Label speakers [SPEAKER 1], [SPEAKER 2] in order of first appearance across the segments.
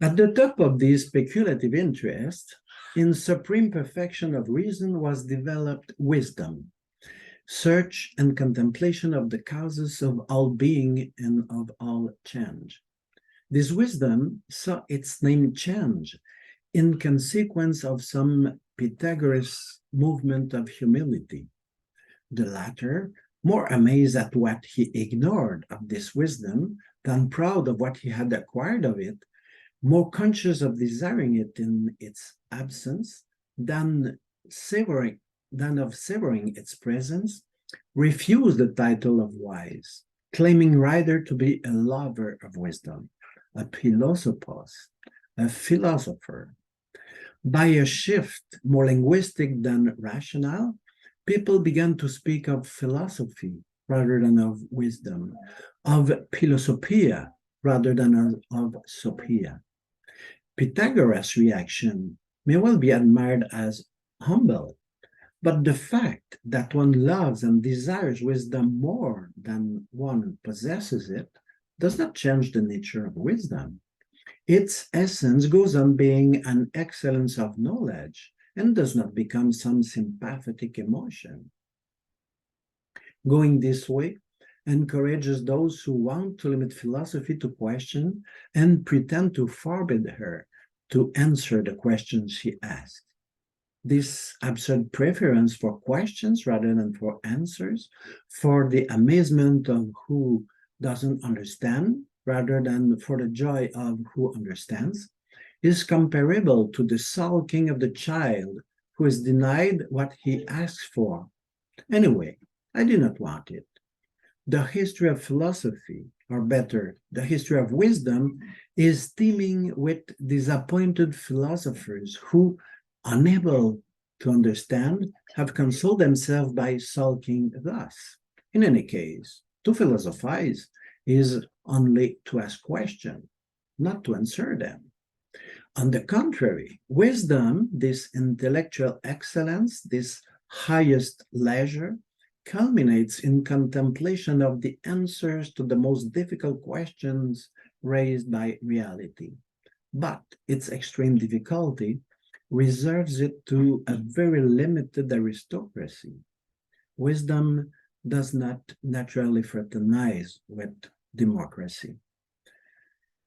[SPEAKER 1] At the top of this speculative interest, in supreme perfection of reason was developed wisdom, search and contemplation of the causes of all being and of all change. This wisdom saw its name change in consequence of some Pythagoras movement of humility. The latter, more amazed at what he ignored of this wisdom than proud of what he had acquired of it, more conscious of desiring it in its absence than of severing its presence, refused the title of wise, claiming rather to be a lover of wisdom, a philosophos, a philosopher. By a shift more linguistic than rational, people began to speak of philosophy rather than of wisdom, of philosophia rather than of sophia. Pythagoras' reaction may well be admired as humble, but the fact that one loves and desires wisdom more than one possesses it does not change the nature of wisdom. Its essence goes on being an excellence of knowledge and does not become some sympathetic emotion. Going this way encourages those who want to limit philosophy to question and pretend to forbid her to answer the questions she asks. This absurd preference for questions rather than for answers, for the amazement of who doesn't understand rather than for the joy of who understands, is comparable to the sulking of the child who is denied what he asks for. Anyway, I do not want it. The history of philosophy, or better, the history of wisdom, is teeming with disappointed philosophers who, unable to understand, have consoled themselves by sulking thus. In any case, to philosophize is only to ask questions, not to answer them. On the contrary, wisdom, this intellectual excellence, this highest leisure, culminates in contemplation of the answers to the most difficult questions raised by reality. But its extreme difficulty reserves it to a very limited aristocracy. Wisdom does not naturally fraternize with democracy.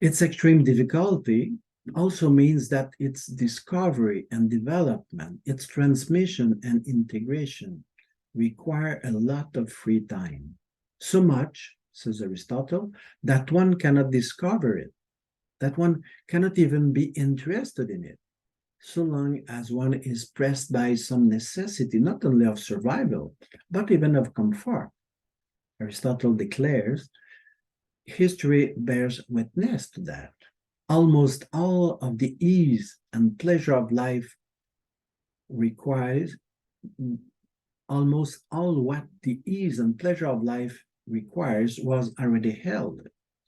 [SPEAKER 1] Its extreme difficulty also means that its discovery and development, its transmission and integration require a lot of free time. So much, says Aristotle, that one cannot discover it, that one cannot even be interested in it, so long as one is pressed by some necessity, not only of survival, but even of comfort. Aristotle declares, history bears witness to that. Almost all of the ease and pleasure of life requires, almost all what the ease and pleasure of life requires was already held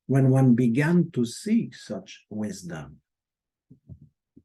[SPEAKER 1] when one began to seek such wisdom.